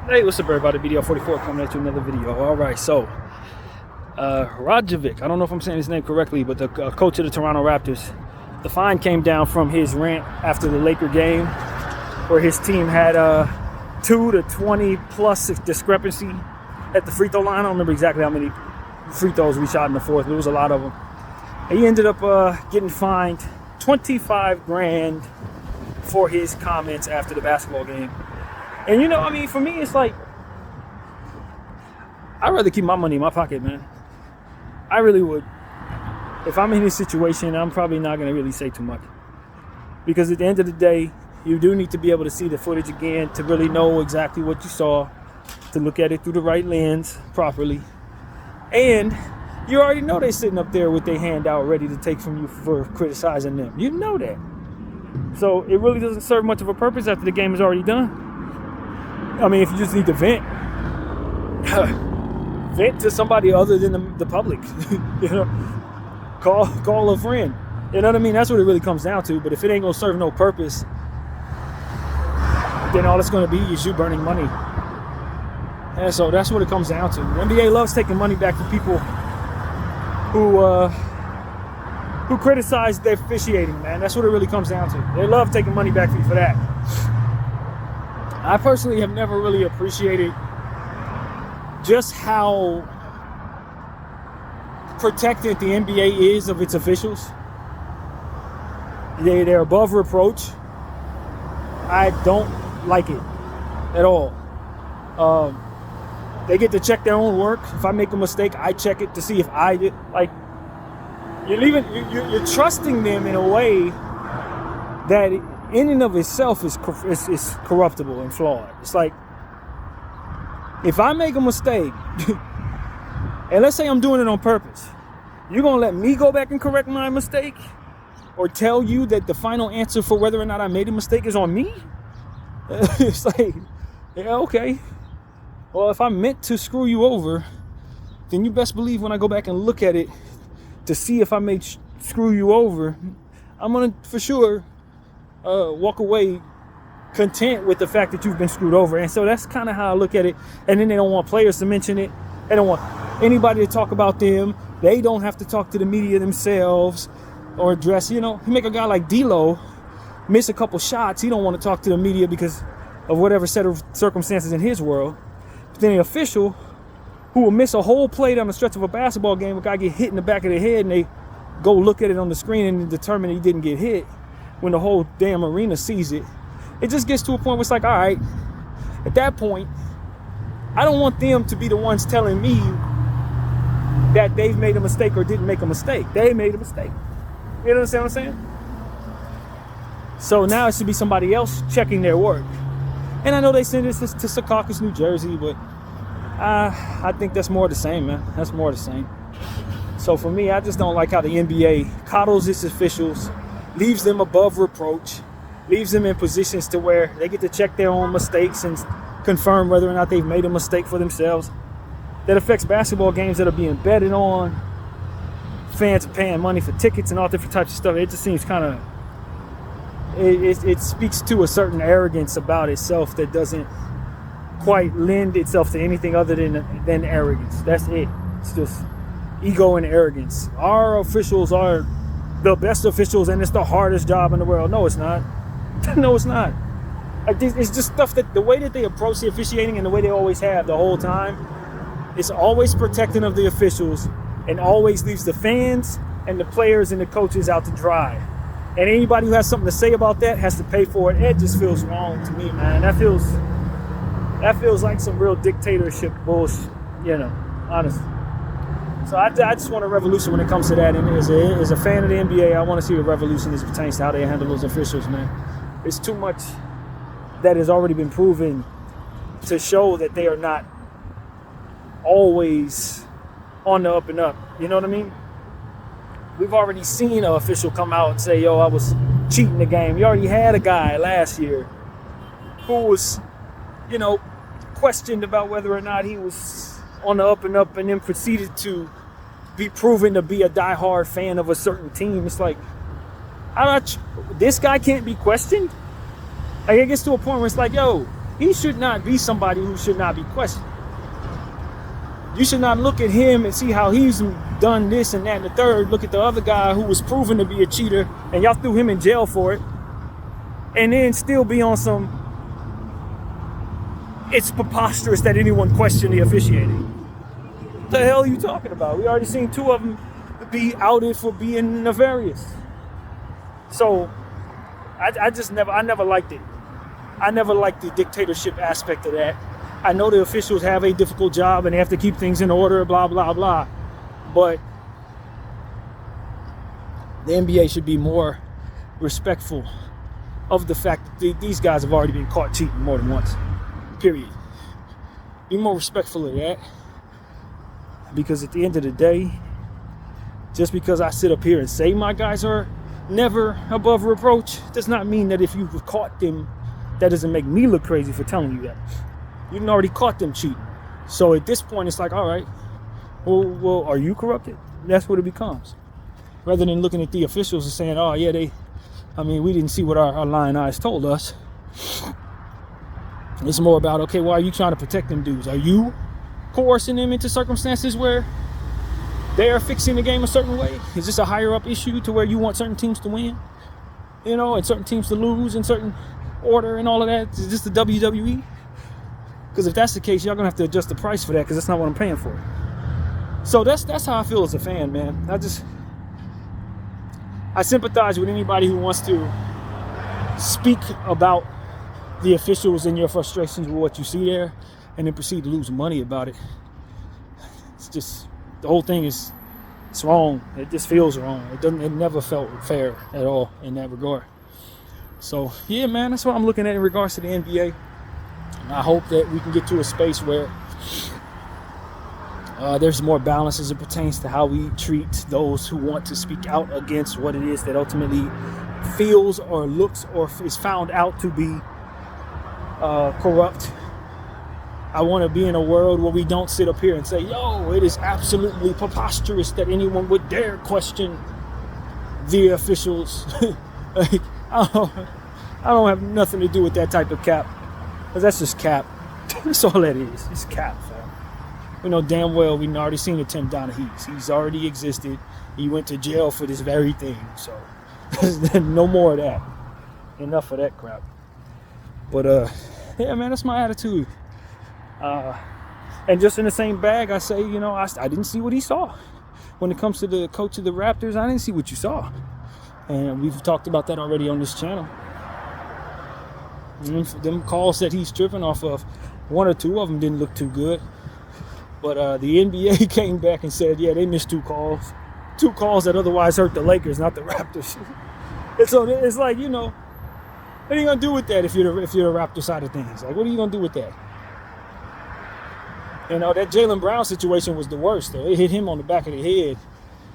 Hey, what's up everybody? BDL 44 coming at you another video. Alright, so Rajovic, I don't know if I'm saying his name correctly, but the coach of the Toronto Raptors, the fine came down from his rant after the Laker game where his team had 2 to 20 plus discrepancy at the free throw line. I don't remember exactly how many free throws we shot in the fourth, but it was a lot of them. And he ended up getting fined 25 grand for his comments after the basketball game. And you know, I mean, for me, it's like, I'd rather keep my money in my pocket, man. I really would. If I'm in this situation, I'm probably not going to really say too much. Because at the end of the day, you do need to be able to see the footage again to really know exactly what you saw, to look at it through the right lens properly. And you already know they're sitting up there with their hand out ready to take from you for criticizing them. You know that. So it really doesn't serve much of a purpose after the game is already done. I mean, if you just need to vent, vent to somebody other than the public. You know, call a friend. You know what I mean? That's what it really comes down to. But if it ain't gonna serve no purpose, then all it's gonna be is you burning money. And so that's what it comes down to. The NBA loves taking money back from people who criticize their officiating, man. That's what it really comes down to. They love taking money back from you for that. I personally have never really appreciated just how protected the NBA is of its officials. They're above reproach. I don't like it at all. They get to check their own work. If I make a mistake, I check it to see if I did. Like, you're trusting them in a way that in and of itself is corruptible and flawed. It's like, if I make a mistake, and let's say I'm doing it on purpose, you're gonna let me go back and correct my mistake, or tell you that the final answer for whether or not I made a mistake is on me? It's like, yeah, okay. Well, if I meant to screw you over, then you best believe when I go back and look at it to see if I may screw you over, I'm gonna for sure walk away content with the fact that you've been screwed over. And so that's kind of how I look at it. And then they don't want players to mention it. They don't want anybody to talk about them. They don't have to talk to the media themselves or address, you know, you make a guy like D'Lo miss a couple shots. He don't want to talk to the media because of whatever set of circumstances in his world. But then the official who will miss a whole play down the stretch of a basketball game, a guy get hit in the back of the head and they go look at it on the screen and determine he didn't get hit when the whole damn arena sees it. It just gets to a point where it's like, all right, at that point, I don't want them to be the ones telling me that they've made a mistake or didn't make a mistake. They made a mistake. You understand what I'm saying? So now it should be somebody else checking their work. And I know they send this to Secaucus, New Jersey, but I think that's more the same, man. That's more the same. So for me, I just don't like how the NBA coddles its officials, leaves them above reproach, leaves them in positions to where they get to check their own mistakes and confirm whether or not they've made a mistake for themselves. That affects basketball games that are being betted on. Fans are paying money for tickets and all different types of stuff. It just seems kind of, it speaks to a certain arrogance about itself that doesn't quite lend itself to anything other than arrogance. That's it. It's just ego and arrogance. Our officials are the best officials and it's the hardest job in the world. No, it's not. No, it's not. Like, it's just stuff that the way that they approach the officiating and the way they always have the whole time, it's always protecting of the officials and always leaves the fans and the players and the coaches out to dry. And anybody who has something to say about that has to pay for it. It just feels wrong to me, man. That feels like some real dictatorship bullshit, you know, honestly. So I just want a revolution when it comes to that. And as a fan of the NBA, I want to see a revolution as it pertains to how they handle those officials, man. It's too much that has already been proven to show that they are not always on the up and up. You know what I mean? We've already seen an official come out and say, yo, I was cheating the game. You already had a guy last year who was, you know, questioned about whether or not he was on the up and up and then proceeded to be proven to be a diehard fan of a certain team. It's like, this guy can't be questioned? Like, it gets to a point where it's like, yo, he should not be somebody who should not be questioned. You should not look at him and see how he's done this and that and the third. Look at the other guy who was proven to be a cheater and y'all threw him in jail for it. And then still be on some, it's preposterous that anyone questioned the officiating. What the hell are you talking about? We already seen 2 of them be outed for being nefarious. So I never liked it. I never liked the dictatorship aspect of that. I know the officials have a difficult job and they have to keep things in order, blah, blah, blah. But the NBA should be more respectful of the fact that these guys have already been caught cheating more than once. Period. Be more respectful of that. Because at the end of the day, just because I sit up here and say my guys are never above reproach does not mean that if you've caught them, that doesn't make me look crazy for telling you that. You've already caught them cheating. So at this point, it's like, all right, well, are you corrupted? That's what it becomes. Rather than looking at the officials and saying, oh, yeah, we didn't see what our lying eyes told us. It's more about, okay, why are you trying to protect them dudes? Are you coercing them into circumstances where they are fixing the game a certain way? Is this a higher up issue to where you want certain teams to win? And certain teams to lose in certain order and all of that? Is this the WWE? Because if that's the case, y'all gonna have to adjust the price for that, because that's not what I'm paying for. So that's how I feel as a fan, man. I sympathize with anybody who wants to speak about the officials and your frustrations with what you see there, and then proceed to lose money about it. It's just, the whole thing it's wrong. It just feels wrong. It never felt fair at all in that regard. So yeah, man, that's what I'm looking at in regards to the NBA. I hope that we can get to a space where there's more balance as it pertains to how we treat those who want to speak out against what it is that ultimately feels or looks or is found out to be corrupt. I want to be in a world where we don't sit up here and say, yo, it is absolutely preposterous that anyone would dare question the officials. Like, I don't have nothing to do with that type of cap. Because that's just cap. That's all that is. It's cap, fam. We know damn well we've already seen the Tim Donaghy. He's already existed. He went to jail for this very thing. So no more of that. Enough of that crap. But yeah, man, that's my attitude. And just in the same bag, I say, I didn't see what he saw. When it comes to the coach of the Raptors, I didn't see what you saw. And we've talked about that already on this channel. Them calls that he's tripping off of, 1 or 2 of them didn't look too good. But the NBA came back and said, yeah, they missed 2 calls. 2 calls that otherwise hurt the Lakers, not the Raptors. And so it's like, what are you going to do with that if you're the Raptor side of things? Like, what are you going to do with that? That Jaylen Brown situation was the worst, though. It hit him on the back of the head.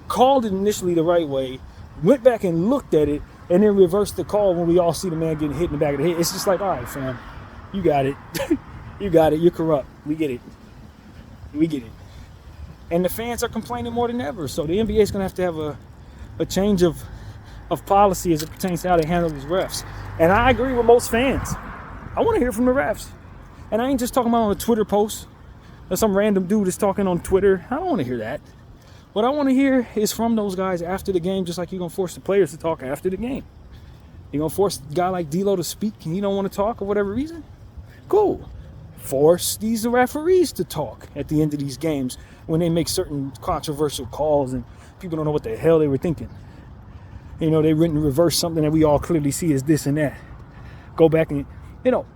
Called it initially the right way. Went back and looked at it. And then reversed the call when we all see the man getting hit in the back of the head. It's just like, all right, fam, you got it. You got it. You're corrupt. We get it. We get it. And the fans are complaining more than ever. So the NBA is going to have a change of policy as it pertains to how they handle these refs. And I agree with most fans. I want to hear from the refs. And I ain't just talking about on a Twitter post or some random dude is talking on Twitter. I don't want to hear that. What I want to hear is from those guys after the game, just like you're going to force the players to talk after the game. You're going to force a guy like D'Lo to speak and he don't want to talk for whatever reason? Cool. Force these referees to talk at the end of these games when they make certain controversial calls and people don't know what the hell they were thinking. They written reverse something that we all clearly see as this and that. Go back and,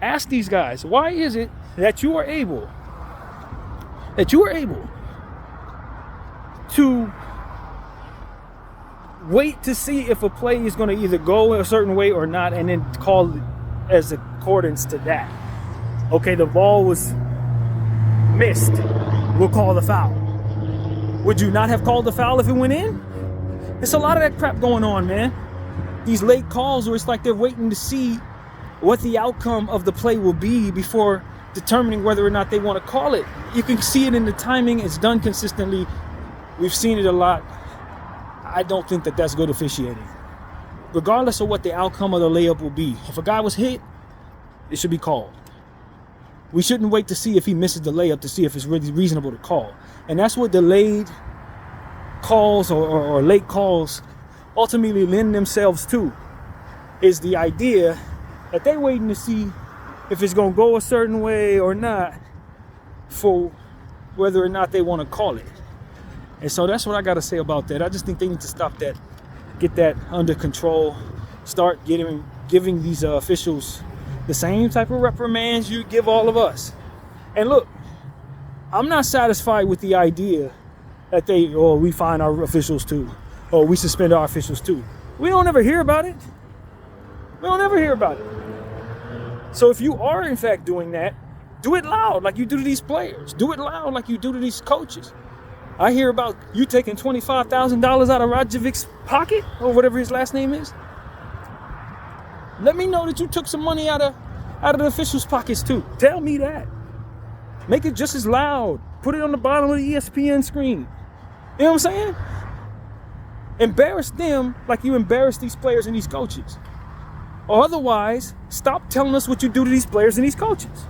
ask these guys, why is it that you are able to wait to see if a play is going to either go a certain way or not, and then call it as accordance to that. Okay, the ball was missed. We'll call the foul. Would you not have called the foul if it went in? It's a lot of that crap going on, man. These late calls where it's like they're waiting to see what the outcome of the play will be before determining whether or not they want to call it. You can see it in the timing. It's done consistently. We've seen it a lot. I don't think that that's good officiating. Regardless of what the outcome of the layup will be. If a guy was hit, it should be called. We shouldn't wait to see if he misses the layup to see if it's really reasonable to call. And that's what delayed calls or late calls ultimately lend themselves to, is the idea that they're waiting to see if it's going to go a certain way or not for whether or not they want to call it. And so that's what I got to say about that. I just think they need to stop that, get that under control, start giving these officials the same type of reprimands you give all of us. And look, I'm not satisfied with the idea that we fine our officials too, or we suspend our officials too. We don't ever hear about it. We don't ever hear about it. So if you are in fact doing that, do it loud like you do to these players. Do it loud like you do to these coaches. I hear about you taking $25,000 out of Rajevic's pocket, or whatever his last name is. Let me know that you took some money out of the officials' pockets too. Tell me that. Make it just as loud. Put it on the bottom of the ESPN screen. You know what I'm saying? Embarrass them like you embarrass these players and these coaches. Or otherwise, stop telling us what you do to these players and these coaches.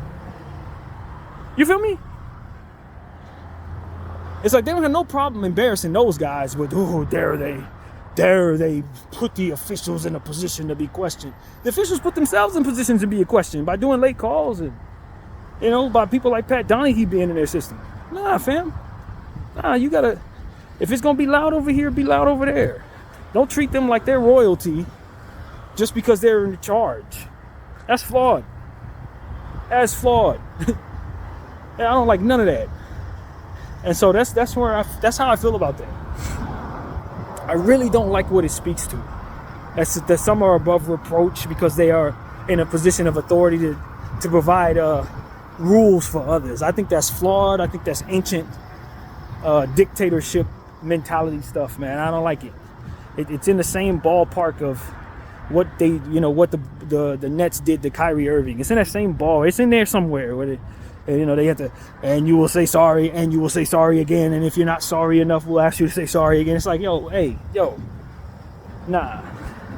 You feel me? It's like they don't have no problem embarrassing those guys with, oh, dare they put the officials in a position to be questioned. The officials put themselves in positions to be questioned by doing late calls and, by people like Pat Donahue being in their system. Nah, fam. Nah, you gotta, if it's gonna be loud over here, be loud over there. Don't treat them like they're royalty just because they're in charge. That's flawed. That's flawed. And I don't like none of that. And so that's how I feel about that. I really don't like what it speaks to. That some are above reproach because they are in a position of authority to provide rules for others. I think that's flawed. I think that's ancient dictatorship mentality stuff, man. I don't like it. It's in the same ballpark of what the Nets did to Kyrie Irving. It's in that same ball. It's in there somewhere where they have to, and you will say sorry, and you will say sorry again, and if you're not sorry enough, we'll ask you to say sorry again. It's like, nah,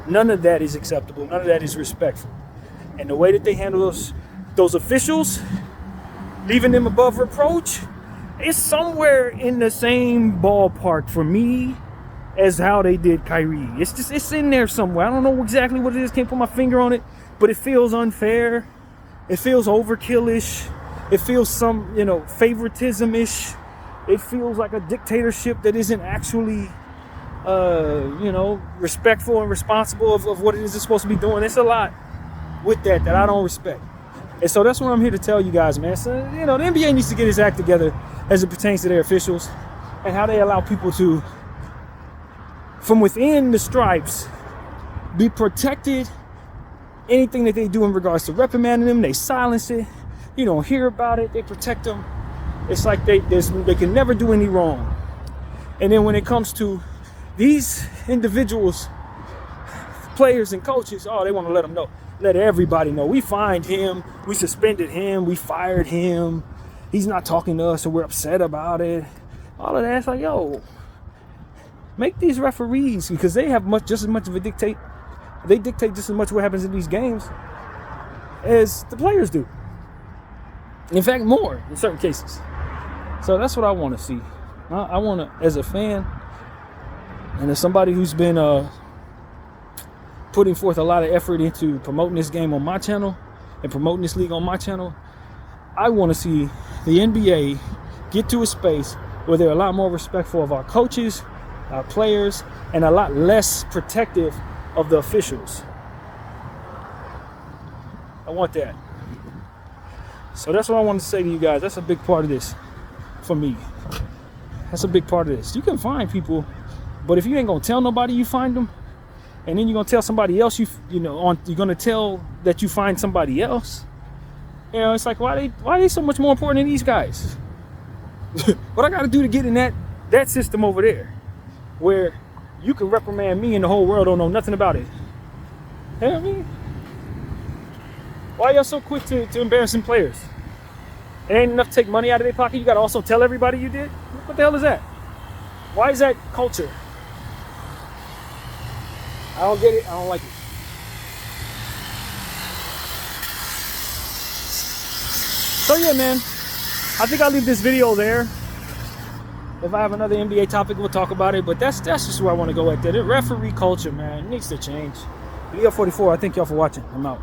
none of that is acceptable. None of that is respectful. And the way that they handle those officials, leaving them above reproach, is somewhere in the same ballpark for me as how they did Kyrie. It's in there somewhere. I don't know exactly what it is. Can't put my finger on it, but it feels unfair. It feels overkill-ish. It feels some, favoritism-ish. It feels like a dictatorship that isn't actually, respectful and responsible of what it is it's supposed to be doing. It's a lot with that I don't respect. And so that's what I'm here to tell you guys, man. So, the NBA needs to get its act together as it pertains to their officials and how they allow people to, from within the stripes, be protected. Anything that they do in regards to reprimanding them, they silence it. You don't hear about it. They protect them. It's like they can never do any wrong. And then when it comes to these individuals, players and coaches, they want to let them know. Let everybody know. We fined him. We suspended him. We fired him. He's not talking to us, so we're upset about it. All of that. It's like, make these referees, because they have just as much of a dictate. They dictate just as much what happens in these games as the players do. In fact, more in certain cases. So that's what I want to see. I want to, as a fan, and as somebody who's been putting forth a lot of effort into promoting this game on my channel and promoting this league on my channel, I want to see the NBA get to a space where they're a lot more respectful of our coaches, our players, and a lot less protective of the officials. I want that. So that's what I want to say to you guys. That's a big part of this for me. That's a big part of this. You can find people, but if you ain't gonna tell nobody you find them, and then you're gonna tell somebody else you're gonna tell that you find somebody else, it's like, why are they so much more important than these guys? What I gotta do to get in that system over there, where you can reprimand me and the whole world don't know nothing about it? You know what I mean? Why y'all so quick to embarrassing players? It ain't enough to take money out of their pocket. You gotta also tell everybody you did? What the hell is that? Why is that culture? I don't get it. I don't like it. So yeah, man, I think I'll leave this video there. If I have another NBA topic, we'll talk about it. But that's just where I want to go at that. Referee culture, man, it needs to change. Leo 44, I thank y'all for watching. I'm out.